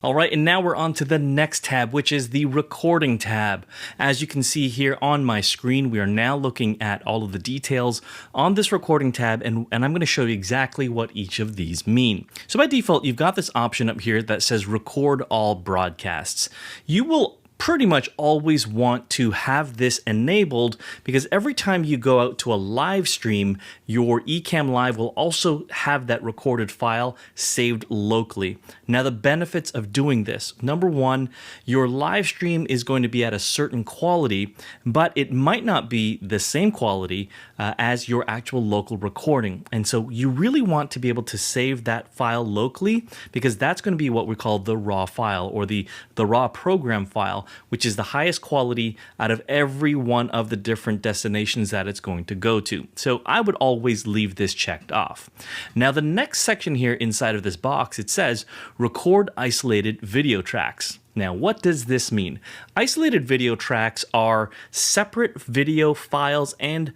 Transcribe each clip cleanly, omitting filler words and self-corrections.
All right, and now we're on to the next tab, which is the recording tab. As you can see here on my screen, we are now looking at all of the details on this recording tab, and I'm going to show you exactly what each of these mean. So by default, you've got this option up here that says record all broadcasts. You will pretty much always want to have this enabled because every time you go out to a live stream, your Ecamm Live will also have that recorded file saved locally. Now, the benefits of doing this: number one, your live stream is going to be at a certain quality, but it might not be the same quality as your actual local recording. And so you really want to be able to save that file locally because that's going to be what we call the raw file or the raw program file, which is the highest quality out of every one of the different destinations that it's going to go to. So I would always leave this checked off. Now, the next section here inside of this box, it says record isolated video tracks. Now, what does this mean? Isolated video tracks are separate video files and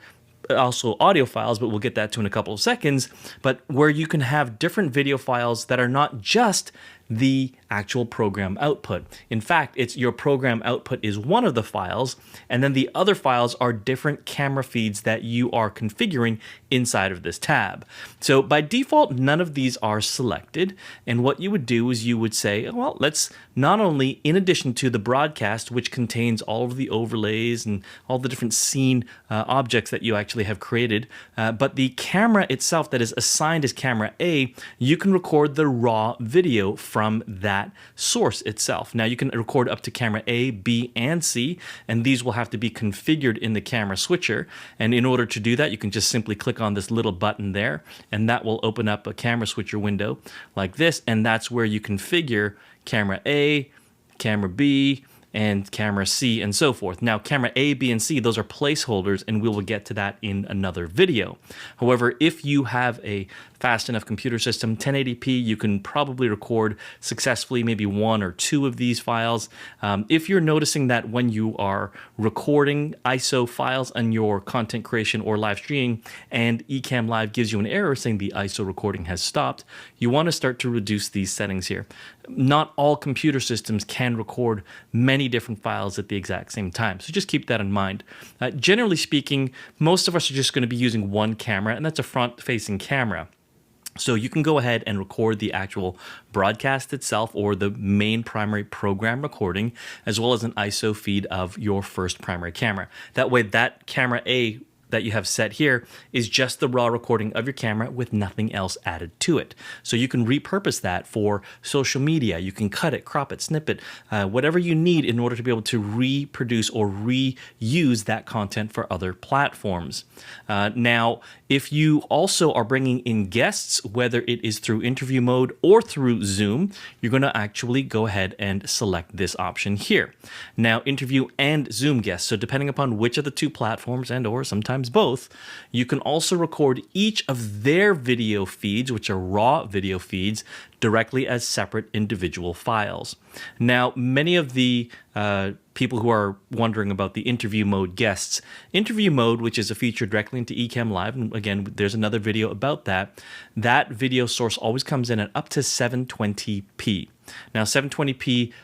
also audio files, but we'll get that to in a couple of seconds, but where you can have different video files that are not just the actual program output. In fact, it's your program output is one of the files, and then the other files are different camera feeds that you are configuring inside of this tab. So by default, none of these are selected, and what you would do is you would say, well, let's not only, in addition to the broadcast, which contains all of the overlays and all the different scene objects that you actually have created, but the camera itself that is assigned as camera A, you can record the raw video from that source itself. Now, you can record up to camera A, B, and C, and these will have to be configured in the camera switcher. And in order to do that, you can just simply click on this little button there, and that will open up a camera switcher window like this, and that's where you configure camera A, camera B, and camera C, and so forth. Now, camera A, B, and C, those are placeholders, and we will get to that in another video. However, if you have a fast enough computer system, 1080p, you can probably record successfully maybe one or two of these files. If you're noticing that when you are recording ISO files on your content creation or live streaming and Ecamm Live gives you an error saying the ISO recording has stopped, you want to start to reduce these settings here. Not all computer systems can record many different files at the exact same time, so just keep that in mind. Generally speaking, most of us are just going to be using one camera, and that's a front-facing camera. So you can go ahead and record the actual broadcast itself or the main primary program recording, as well as an ISO feed of your first primary camera. That way, that camera A that you have set here is just the raw recording of your camera with nothing else added to it. So you can repurpose that for social media. You can cut it, crop it, snip it, whatever you need in order to be able to reproduce or reuse that content for other platforms. Now, if you also are bringing in guests, whether it is through interview mode or through Zoom, you're going to actually go ahead and select this option here. Now, interview and Zoom guests. So depending upon which of the two platforms and or sometimes both, you can also record each of their video feeds, which are raw video feeds, directly as separate individual files. Now, many of the people who are wondering about the interview mode guests, interview mode, which is a feature directly into Ecamm Live, and again, there's another video about that, that video source always comes in at up to 720p. Now, 720p,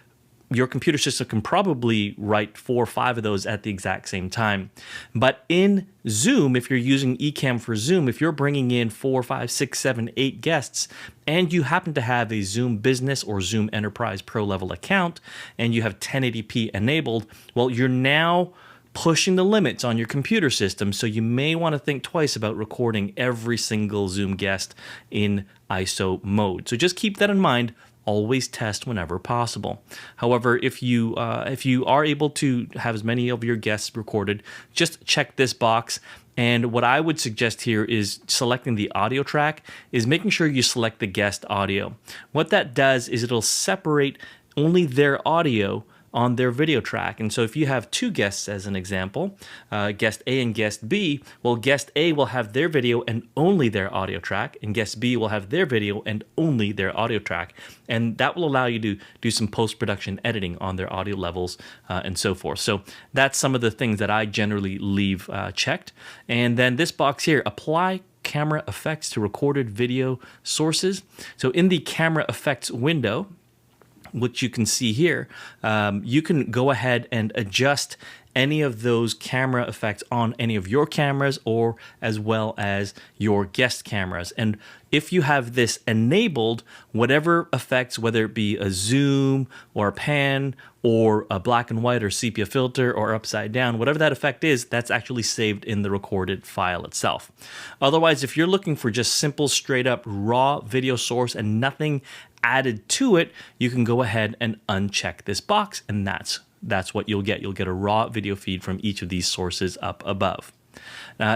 your computer system can probably write 4 or 5 of those at the exact same time. But in Zoom, if you're using Ecamm for Zoom, if you're bringing in 4, 5, 6, 7, 8 guests, and you happen to have a Zoom Business or Zoom Enterprise Pro level account, and you have 1080p enabled, well, you're now pushing the limits on your computer system, so you may want to think twice about recording every single Zoom guest in ISO mode. So just keep that in mind. Always test whenever possible. However, if you are able to have as many of your guests recorded, just check this box. And what I would suggest here is selecting the audio track is making sure you select the guest audio. What that does is it'll separate only their audio on their video track. And so if you have 2 guests as an example, guest A and guest B, well, guest A will have their video and only their audio track, and guest B will have their video and only their audio track. And that will allow you to do some post-production editing on their audio levels and so forth. So that's some of the things that I generally leave checked. And then this box here, apply camera effects to recorded video sources. So in the camera effects window, which you can see here, you can go ahead and adjust any of those camera effects on any of your cameras or as well as your guest cameras. And if you have this enabled, whatever effects, whether it be a zoom or a pan or a black and white or sepia filter or upside down, whatever that effect is, that's actually saved in the recorded file itself. Otherwise, if you're looking for just simple, straight up raw video source and nothing added to it, you can go ahead and uncheck this box, and that's what you'll get. You'll get a raw video feed from each of these sources up above.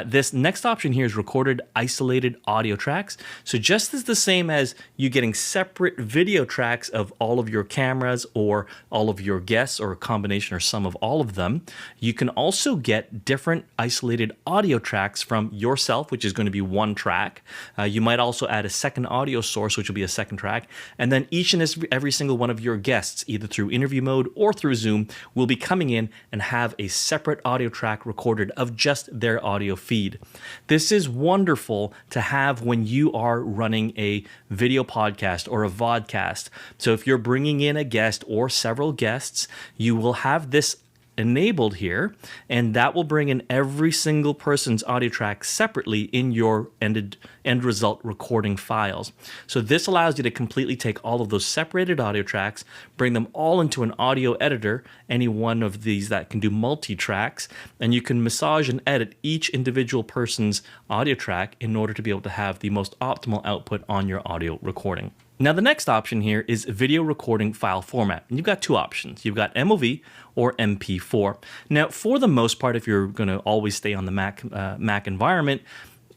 This next option here is recorded isolated audio tracks. So just as the same as you getting separate video tracks of all of your cameras or all of your guests or a combination or some of all of them, you can also get different isolated audio tracks from yourself, which is going to be one track. You might also add a second audio source, which will be a second track. And then each and every single one of your guests, either through interview mode or through Zoom, will be coming in and have a separate audio track recorded of just their audio feed. This is wonderful to have when you are running a video podcast or a vodcast. So if you're bringing in a guest or several guests, you will have this enabled here, and that will bring in every single person's audio track separately in your end result recording files. So this allows you to completely take all of those separated audio tracks, bring them all into an audio editor, any one of these that can do multi-tracks, and you can massage and edit each individual person's audio track in order to be able to have the most optimal output on your audio recording. Now, the next option here is video recording file format. And you've got two options. You've got MOV or MP4. Now, for the most part, if you're going to always stay on the Mac environment,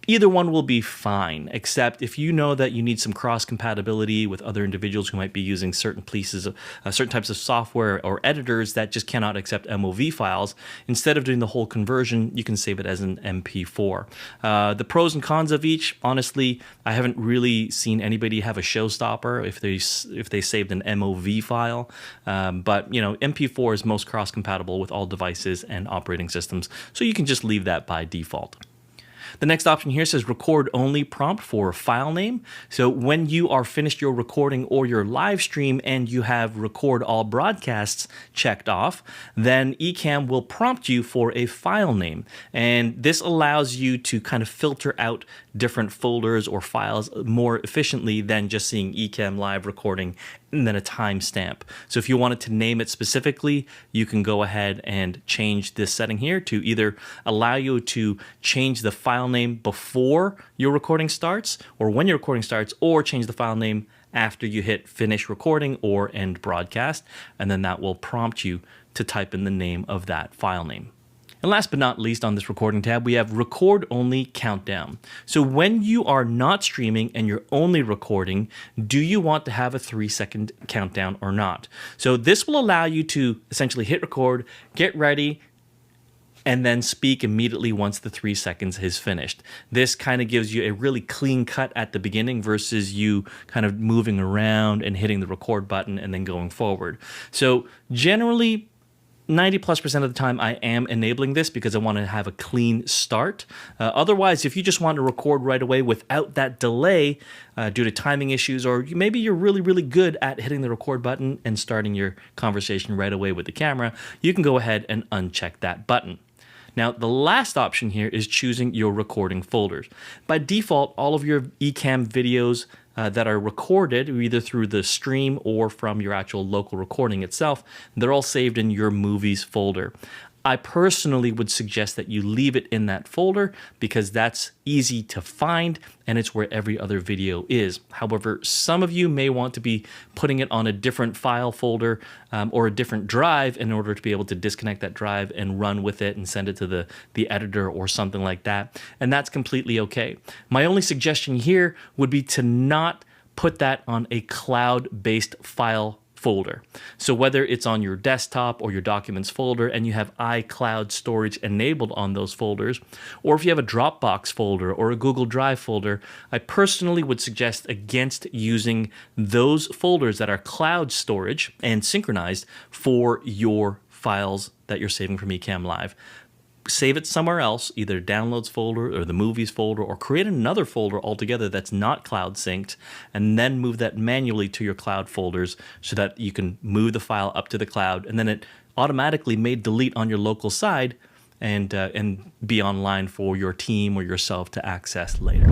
either one will be fine, except if you know that you need some cross-compatibility with other individuals who might be using certain pieces of certain types of software or editors that just cannot accept MOV files. Instead of doing the whole conversion, you can save it as an MP4. The pros and cons of each, honestly, I haven't really seen anybody have a showstopper if they saved an MOV file. But MP4 is most cross-compatible with all devices and operating systems, so you can just leave that by default. The next option here says record only prompt for file name. So when you are finished your recording or your live stream and you have record all broadcasts checked off, then Ecamm will prompt you for a file name. And this allows you to kind of filter out different folders or files more efficiently than just seeing Ecamm live recording and then a timestamp. So if you wanted to name it specifically, you can go ahead and change this setting here to either allow you to change the file name before your recording starts or when your recording starts, or change the file name after you hit finish recording or end broadcast, and then that will prompt you to type in the name of that file name. And last but not least on this recording tab, we have record only countdown. So when you are not streaming and you're only recording, do you want to have a 3-second countdown or not? So this will allow you to essentially hit record, get ready, and then speak immediately once the 3 seconds is finished. This kind of gives you a really clean cut at the beginning versus you kind of moving around and hitting the record button and then going forward. So generally, 90+% of the time I am enabling this because I want to have a clean start. Otherwise, if you just want to record right away without that delay due to timing issues, or maybe you're really, really good at hitting the record button and starting your conversation right away with the camera, you can go ahead and uncheck that button. Now, the last option here is choosing your recording folders. By default, all of your Ecamm videos that are recorded either through the stream or from your actual local recording itself, they're all saved in your movies folder. I personally would suggest that you leave it in that folder because that's easy to find and it's where every other video is. However, some of you may want to be putting it on a different file folder or a different drive in order to be able to disconnect that drive and run with it and send it to the editor or something like that. And that's completely okay. My only suggestion here would be to not put that on a cloud-based file folder. So whether it's on your desktop or your documents folder and you have iCloud storage enabled on those folders, or if you have a Dropbox folder or a Google Drive folder, I personally would suggest against using those folders that are cloud storage and synchronized for your files that you're saving from Ecamm Live. save it somewhere else, either downloads folder or the movies folder, or create another folder altogether that's not cloud synced, and then move that manually to your cloud folders so that you can move the file up to the cloud, and then it automatically may delete on your local side and be online for your team or yourself to access later.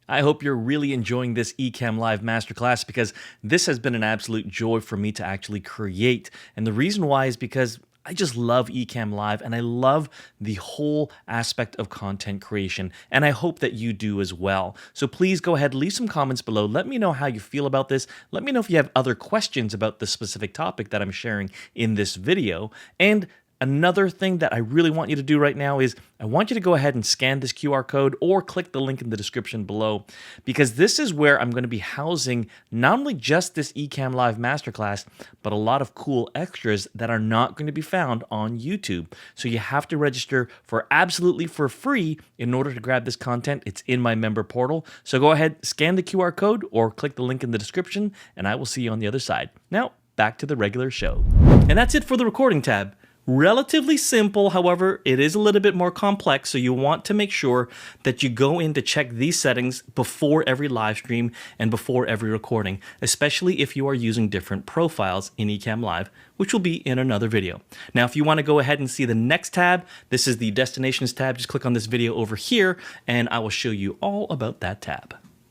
I hope you're really enjoying this Ecamm Live Masterclass, because this has been an absolute joy for me to actually create. And the reason why is because I just love Ecamm Live, and I love the whole aspect of content creation, and I hope that you do as well. So please go ahead, leave some comments below. Let me know how you feel about this. Let me know if you have other questions about the specific topic that I'm sharing in this video. And another thing that I really want you to do right now is I want you to go ahead and scan this QR code or click the link in the description below, because this is where I'm going to be housing not only just this Ecamm Live Masterclass, but a lot of cool extras that are not going to be found on YouTube. So you have to register for absolutely for free in order to grab this content. It's in my member portal. So go ahead, scan the QR code or click the link in the description, and I will see you on the other side. Now, back to the regular show. And that's it for the recording tab. Relatively simple, however, it is a little bit more complex, so you want to make sure that you go in to check these settings before every live stream and before every recording, especially if you are using different profiles in Ecamm Live, which will be in another video. Now, if you want to go ahead and see the next tab, this is the Destinations tab. Just click on this video over here, and I will show you all about that tab.